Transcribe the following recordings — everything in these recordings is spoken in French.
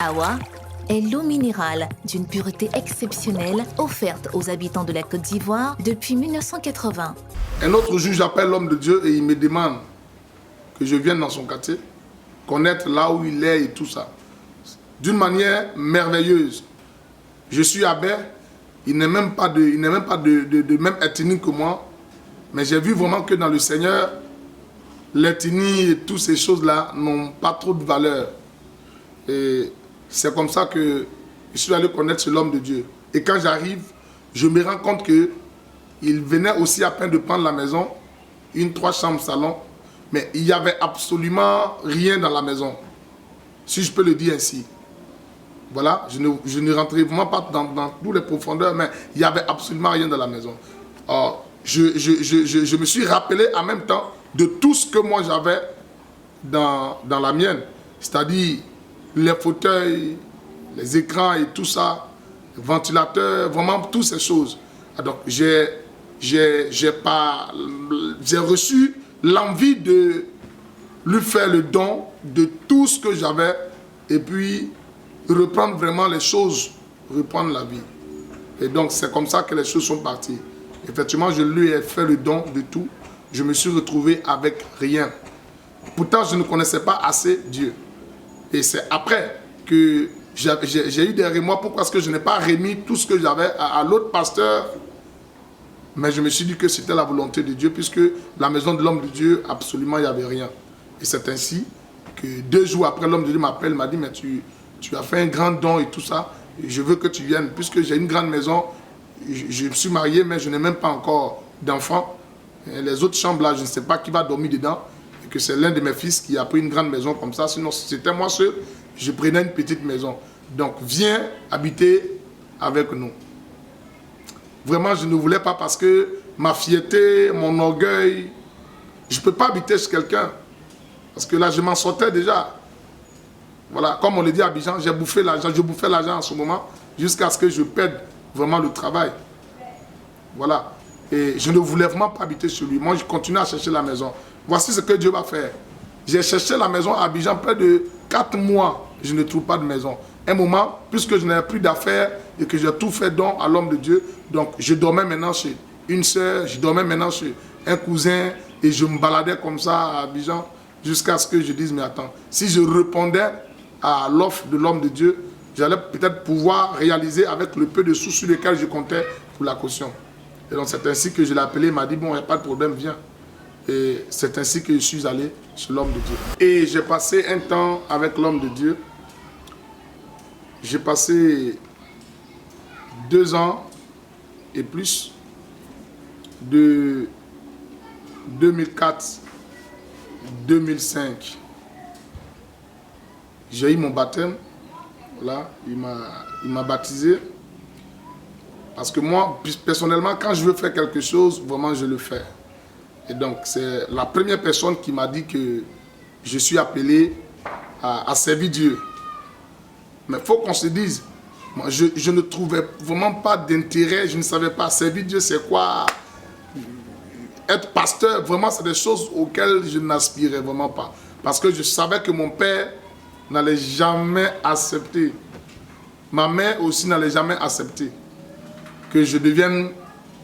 Awa est l'eau minérale d'une pureté exceptionnelle offerte aux habitants de la Côte d'Ivoire depuis 1980. Un autre jour, j'appelle l'homme de Dieu et il me demande que je vienne dans son quartier, connaître là où il est et tout ça. D'une manière merveilleuse. Je suis abbé, il n'est même pas de même ethnie que moi, mais j'ai vu vraiment que dans le Seigneur, l'ethnie et toutes ces choses-là n'ont pas trop de valeur. Et c'est comme ça que je suis allé connaître l'homme de Dieu. Et quand j'arrive, je me rends compte que il venait aussi à peine de prendre la maison, une 3 chambres salon, mais il n'y avait absolument rien dans la maison, si je peux le dire ainsi. Voilà, je ne rentrais vraiment pas dans toutes les profondeurs, mais il n'y avait absolument rien dans la maison. Alors, je me suis rappelé en même temps de tout ce que moi j'avais dans la mienne, c'est-à-dire les fauteuils, les écrans et tout ça, les ventilateurs, vraiment toutes ces choses. Donc j'ai reçu l'envie de lui faire le don de tout ce que j'avais et puis reprendre vraiment les choses, reprendre la vie. Et donc c'est comme ça que les choses sont parties. Effectivement, je lui ai fait le don de tout. Je me suis retrouvé avec rien. Pourtant, je ne connaissais pas assez Dieu. Et c'est après que j'ai eu des remords. Pourquoi est-ce que je n'ai pas remis tout ce que j'avais à l'autre pasteur? Mais je me suis dit que c'était la volonté de Dieu, puisque la maison de l'homme de Dieu, absolument, il n'y avait rien. Et c'est ainsi que 2 jours après, l'homme de Dieu m'appelle, m'a dit, mais tu as fait un grand don et tout ça, et je veux que tu viennes, puisque j'ai une grande maison, je me suis marié, mais je n'ai même pas encore d'enfants. Les autres chambres là, je ne sais pas qui va dormir dedans, et que c'est l'un de mes fils qui a pris une grande maison comme ça, sinon si c'était moi seul, je prenais une petite maison. Donc viens habiter avec nous. Vraiment, je ne voulais pas parce que ma fierté, mon orgueil, je ne peux pas habiter chez quelqu'un. Parce que là, je m'en sortais déjà. Voilà, comme on le dit à Abidjan, j'ai bouffé l'argent, je bouffais l'argent en ce moment, jusqu'à ce que je perde vraiment le travail. Voilà. Et je ne voulais vraiment pas habiter chez lui. Moi, je continue à chercher la maison. Voici ce que Dieu va faire. J'ai cherché la maison à Abidjan près de 4 mois. Je ne trouve pas de maison. Un moment, puisque je n'avais plus d'affaires et que j'ai tout fait don à l'homme de Dieu, donc je dormais maintenant chez une soeur, je dormais maintenant chez un cousin et je me baladais comme ça à Abidjan jusqu'à ce que je dise, mais attends, si je répondais à l'offre de l'homme de Dieu, j'allais peut-être pouvoir réaliser avec le peu de sous sur lesquels je comptais pour la caution. Et donc c'est ainsi que je l'ai appelé, il m'a dit, bon, il n'y a pas de problème, viens. Et c'est ainsi que je suis allé chez l'homme de Dieu. Et j'ai passé un temps avec l'homme de Dieu. J'ai passé 2 ans et plus, de 2004-2005. J'ai eu mon baptême, voilà, il m'a baptisé. Parce que moi, personnellement, quand je veux faire quelque chose, vraiment je le fais. Et donc c'est la première personne qui m'a dit que je suis appelé à servir Dieu. Mais il faut qu'on se dise, moi, je ne trouvais vraiment pas d'intérêt, je ne savais pas servir Dieu, c'est quoi? Être pasteur, vraiment, c'est des choses auxquelles je n'aspirais vraiment pas. Parce que je savais que mon père n'allait jamais accepter. Ma mère aussi n'allait jamais accepter que je devienne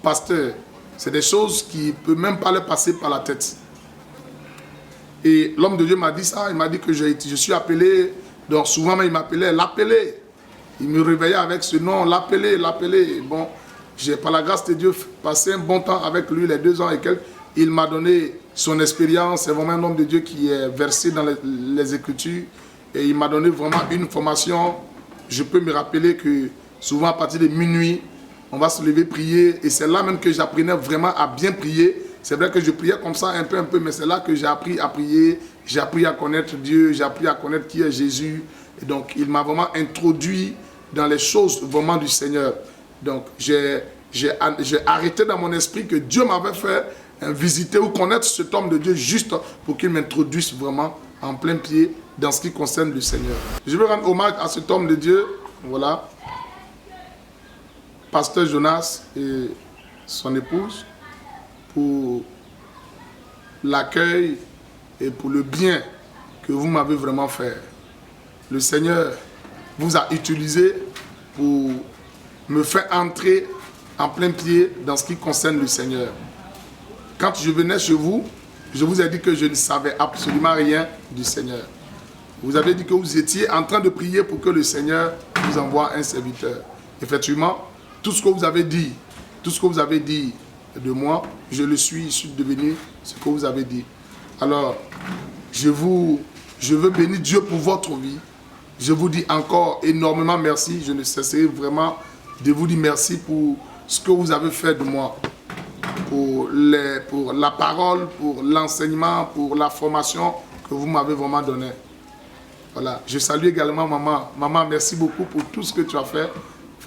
pasteur. C'est des choses qui ne peuvent même pas leur passer par la tête. Et l'homme de Dieu m'a dit ça, il m'a dit que je suis appelé. Donc souvent, il m'appelait l'appeler. Il me réveillait avec ce nom, l'appeler, l'appeler. Bon, j'ai par la grâce de Dieu passé un bon temps avec lui, les 2 ans et quelques. Il m'a donné son expérience. C'est vraiment un homme de Dieu qui est versé dans les Écritures. Et il m'a donné vraiment une formation. Je peux me rappeler que souvent à partir de minuit, on va se lever, prier. Et c'est là même que j'apprenais vraiment à bien prier. C'est vrai que je priais comme ça un peu, mais c'est là que j'ai appris à prier. J'ai appris à connaître Dieu, j'ai appris à connaître qui est Jésus. Et donc, il m'a vraiment introduit dans les choses vraiment du Seigneur. Donc, j'ai arrêté dans mon esprit que Dieu m'avait fait visiter ou connaître cet homme de Dieu juste pour qu'il m'introduise vraiment en plein pied dans ce qui concerne le Seigneur. Je veux rendre hommage à cet homme de Dieu, voilà, Pasteur Jonas et son épouse, pour l'accueil et pour le bien que vous m'avez vraiment fait. Le Seigneur vous a utilisé pour me faire entrer en plein pied dans ce qui concerne le Seigneur. Quand je venais chez vous, je vous ai dit que je ne savais absolument rien du Seigneur. Vous avez dit que vous étiez en train de prier pour que le Seigneur vous envoie un serviteur. Effectivement, tout ce que vous avez dit de moi, je le suis, je suis devenu ce que vous avez dit. Alors, je veux bénir Dieu pour votre vie. Je vous dis encore énormément merci. Je ne cesserai vraiment de vous dire merci pour ce que vous avez fait de moi. Pour la parole, pour l'enseignement, pour la formation que vous m'avez vraiment donnée. Voilà. Je salue également maman. Maman, merci beaucoup pour tout ce que tu as fait,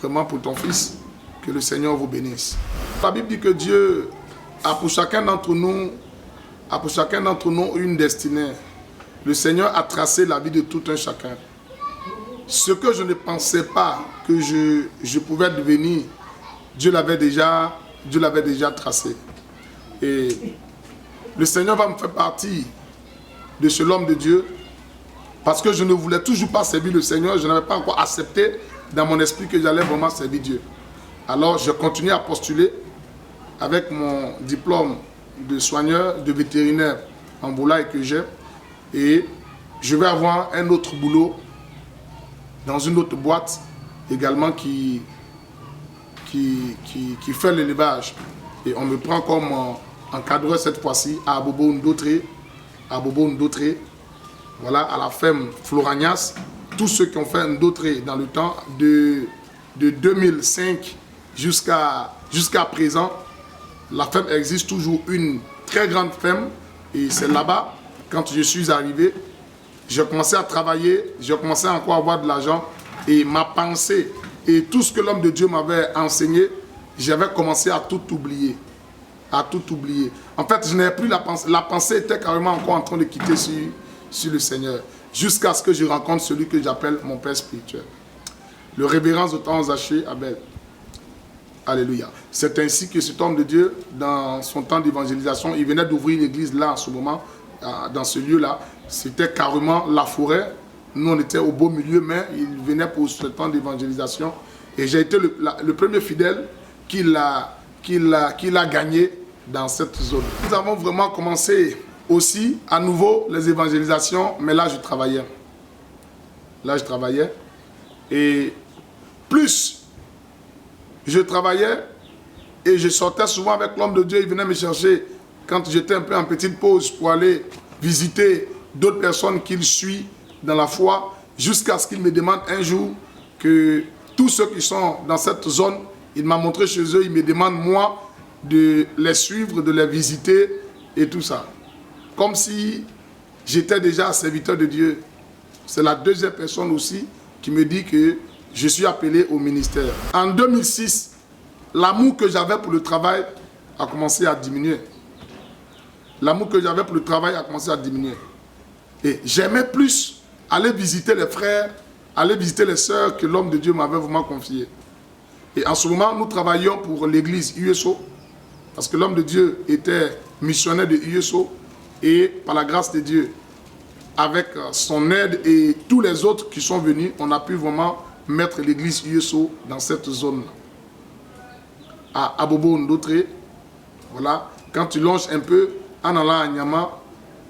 vraiment pour ton fils. Que le Seigneur vous bénisse. La Bible dit que Dieu a pour chacun d'entre nous une destinée. Le Seigneur a tracé la vie de tout un chacun. Ce que je ne pensais pas que je pouvais devenir, Dieu l'avait déjà tracé. Et le Seigneur va me faire partie de ce l'homme de Dieu parce que je ne voulais toujours pas servir le Seigneur. Je n'avais pas encore accepté dans mon esprit que j'allais vraiment servir Dieu. Alors je continue à postuler avec mon diplôme de soigneur, de vétérinaire en Boula que j'ai. Et je vais avoir un autre boulot dans une autre boîte également qui fait l'élevage. Et on me prend comme encadreur cette fois-ci à Abobo Ndotré. Voilà, à la ferme Floragnas. Tous ceux qui ont fait Ndotré dans le temps de 2005 jusqu'à présent, la ferme existe toujours, une très grande ferme. Et c'est là-bas, quand je suis arrivé, j'ai commencé à travailler, j'ai commencé à encore avoir de l'argent. Et ma pensée et tout ce que l'homme de Dieu m'avait enseigné, j'avais commencé à tout oublier. À tout oublier. En fait, je n'avais plus la pensée. La pensée était carrément encore en train de quitter sur le Seigneur. Jusqu'à ce que je rencontre celui que j'appelle mon Père spirituel. Le révérend Zotan Zaché Abel. Alléluia. C'est ainsi que cet homme de Dieu, dans son temps d'évangélisation, il venait d'ouvrir une église là en ce moment, dans ce lieu-là. C'était carrément la forêt. Nous, on était au beau milieu, mais il venait pour ce temps d'évangélisation. Et j'ai été le premier fidèle qu'il a gagné dans cette zone. Nous avons vraiment commencé aussi à nouveau les évangélisations, mais là, je travaillais. Et plus je travaillais et je sortais souvent avec l'homme de Dieu, il venait me chercher quand j'étais un peu en petite pause pour aller visiter d'autres personnes qu'il suit dans la foi, jusqu'à ce qu'il me demande un jour que tous ceux qui sont dans cette zone, il m'a montré chez eux, il me demande moi de les suivre, de les visiter et tout ça. Comme si j'étais déjà serviteur de Dieu. C'est la deuxième personne aussi qui me dit que je suis appelé au ministère. En 2006, l'amour que j'avais pour le travail a commencé à diminuer. Et j'aimais plus aller visiter les frères, aller visiter les sœurs que l'homme de Dieu m'avait vraiment confié. Et en ce moment, nous travaillions pour l'église USO, parce que l'homme de Dieu était missionnaire de USO, et par la grâce de Dieu, avec son aide et tous les autres qui sont venus, on a pu vraiment mettre l'église USO dans cette zone-là. À Abobo Ndotré, voilà, quand tu longes un peu en allant à Nyama,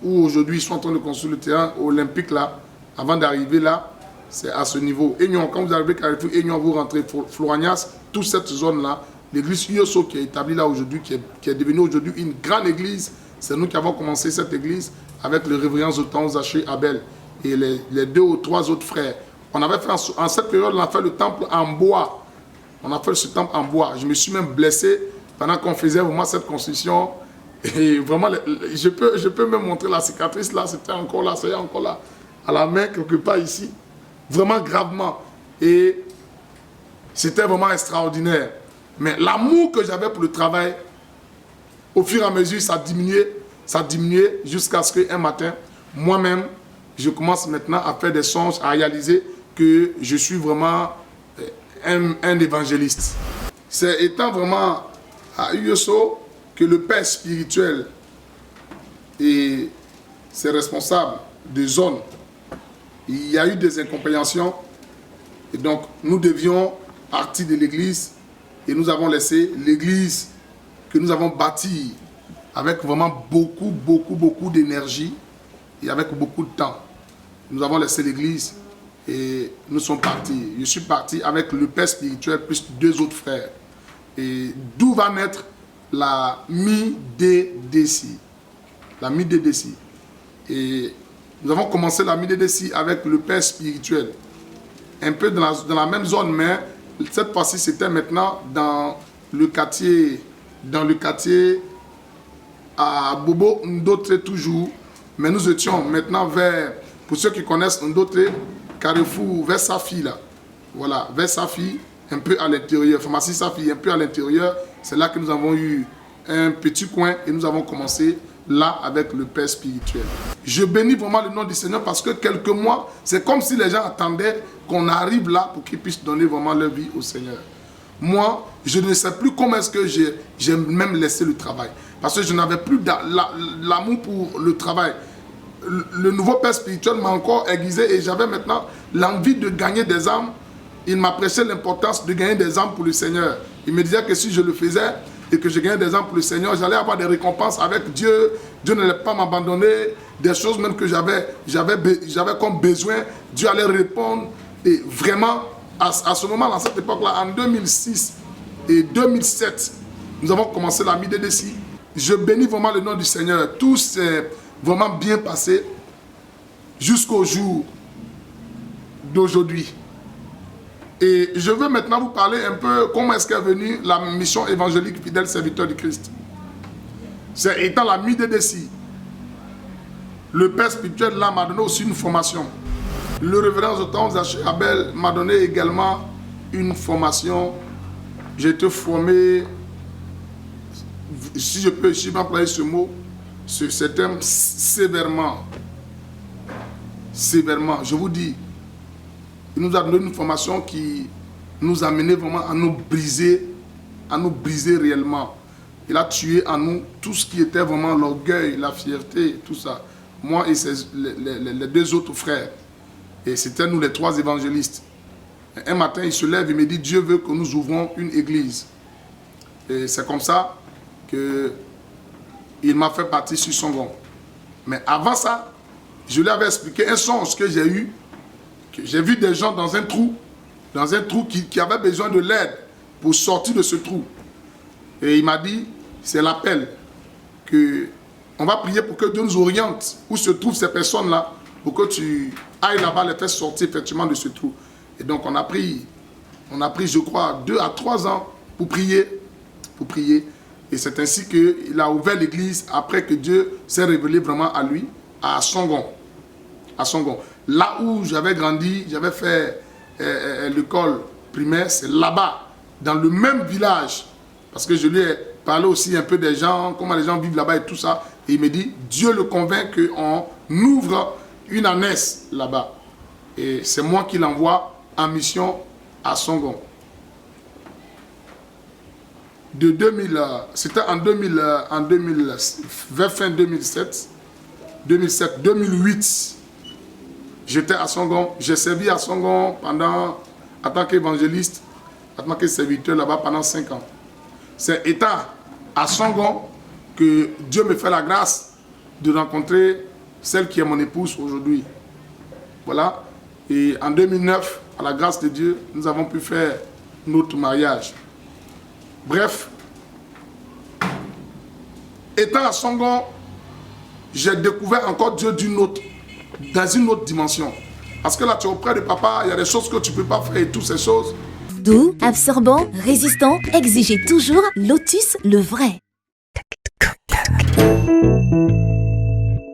où aujourd'hui ils sont en train de construire le terrain olympique là, avant d'arriver là, c'est à ce niveau. Aignan, quand vous arrivez à Carrefour, Aignan, vous rentrez Floragnas, toute cette zone-là, l'église USO qui est établie là aujourd'hui, qui est devenue aujourd'hui une grande église, c'est nous qui avons commencé cette église avec le révérend Zotan Zaché Abel et les 2 ou 3 autres frères. On avait fait, en cette période, on a fait le temple en bois. On a fait ce temple en bois. Je me suis même blessé pendant qu'on faisait vraiment cette construction. Et vraiment, je peux même montrer la cicatrice là, c'était encore là, ça y est encore là, à la main, quelque part ici. Vraiment gravement. Et c'était vraiment extraordinaire. Mais l'amour que j'avais pour le travail, au fur et à mesure, ça diminuait jusqu'à ce qu'un matin, moi-même, je commence maintenant à faire des songes, à réaliser que je suis vraiment un évangéliste. C'est étant vraiment à USO que le père spirituel et ses responsables de zone, il y a eu des incompréhensions Et donc, nous devions partir de l'église et nous avons laissé l'église que nous avons bâtie avec vraiment beaucoup d'énergie et avec beaucoup de temps. Nous avons laissé l'église et nous sommes partis. Je suis parti avec le père spirituel plus 2 autres frères. Et d'où va naître la MIDDC. La MIDDC. Et nous avons commencé la MIDDC avec le père spirituel. Un peu dans la même zone, mais cette fois-ci, c'était maintenant dans le quartier à Bobo Ndotre toujours. Mais nous étions maintenant vers, pour ceux qui connaissent Ndotre, Carrefour, vers Safi là. Voilà, vers Safi, un peu à l'intérieur. Pharmacie Safi, un peu à l'intérieur. C'est là que nous avons eu un petit coin et nous avons commencé là avec le père spirituel. Je bénis vraiment le nom du Seigneur parce que quelques mois, c'est comme si les gens attendaient qu'on arrive là pour qu'ils puissent donner vraiment leur vie au Seigneur. Moi, je ne sais plus comment est-ce que j'ai même laissé le travail. Parce que je n'avais plus l'amour pour le travail. Le nouveau père spirituel m'a encore aiguisé et j'avais maintenant l'envie de gagner des âmes. Il m'a prêché l'importance de gagner des âmes pour le Seigneur. Il me disait que si je le faisais et que je gagnais des âmes pour le Seigneur, j'allais avoir des récompenses avec Dieu. Dieu n'allait pas m'abandonner. Des choses même que j'avais comme besoin, Dieu allait répondre. Et vraiment, à ce moment-là, à cette époque-là, en 2006 et 2007, nous avons commencé la MIDDC. Je bénis vraiment le nom du Seigneur. Tout s'est vraiment bien passé jusqu'au jour d'aujourd'hui. Et je veux maintenant vous parler un peu comment est-ce qu'est venue la mission évangélique fidèle serviteur du Christ. C'est étant la MIDDC. Le père spirituel là m'a donné aussi une formation. Le révérend Zotan Zaché Abel m'a donné également une formation. J'ai été formé, si je peux employer ce mot, sur ce thème, sévèrement. Sévèrement. Je vous dis, il nous a donné une formation qui nous a mené vraiment à nous briser réellement. Il a tué en nous tout ce qui était vraiment l'orgueil, la fierté, tout ça. Moi et les 2 autres frères. Et c'était nous les 3 évangélistes. Un matin, il se lève et me dit, Dieu veut que nous ouvrons une église. Et c'est comme ça qu'il m'a fait partir sur Songon. Mais avant ça, je lui avais expliqué un songe que j'ai eu, que j'ai vu des gens dans un trou qui avaient besoin de l'aide pour sortir de ce trou. Et il m'a dit, c'est l'appel, qu'on va prier pour que Dieu nous oriente où se trouvent ces personnes-là, pour que tu ailles là-bas les faire sortir effectivement de ce trou. Et donc on a pris, je crois, 2 à 3 ans pour prier. Et c'est ainsi qu'il a ouvert l'église après que Dieu s'est révélé vraiment à lui, à Songon. Là où j'avais grandi, j'avais fait l'école primaire, c'est là-bas, dans le même village. Parce que je lui ai parlé aussi un peu des gens, comment les gens vivent là-bas et tout ça. Et il me dit, Dieu le convainc qu'on ouvre une ânesse là-bas. Et c'est moi qui l'envoie en mission à Songon. C'était vers fin 2007, 2008. J'étais à Songon. J'ai servi à Songon en tant qu'évangéliste, en tant que serviteur là-bas pendant 5 ans. C'est étant à Songon que Dieu me fait la grâce de rencontrer celle qui est mon épouse aujourd'hui. Voilà. Et en 2009, à la grâce de Dieu, nous avons pu faire notre mariage. Bref, étant à Songon, j'ai découvert encore Dieu dans une autre dimension. Parce que là, tu es auprès de papa, il y a des choses que tu ne peux pas faire et toutes ces choses. Doux, absorbant, résistant, exigez toujours Lotus le vrai.